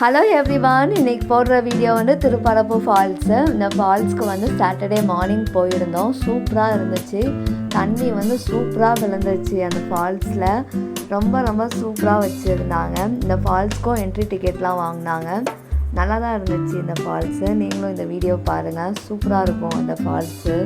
Hello everyone, இன்றைக்கி போடுற video வந்து திருப்பரப்பு ஃபால்ஸு. இந்த ஃபால்ஸ்க்கு வந்து சாட்டர்டே மார்னிங் போயிருந்தோம். சூப்பராக இருந்துச்சு. தண்ணி வந்து சூப்பராக விழுந்துச்சு. அந்த ஃபால்ஸில் ரொம்ப சூப்பராக வச்சுருந்தாங்க. இந்த ஃபால்ஸ்க்கும் என்ட்ரி டிக்கெட்லாம் வாங்கினாங்க. நல்லா தான் இருந்துச்சு இந்த ஃபால்ஸு. நீங்களும் இந்த வீடியோ பாருங்கள், சூப்பராக இருக்கும் அந்த ஃபால்ஸு.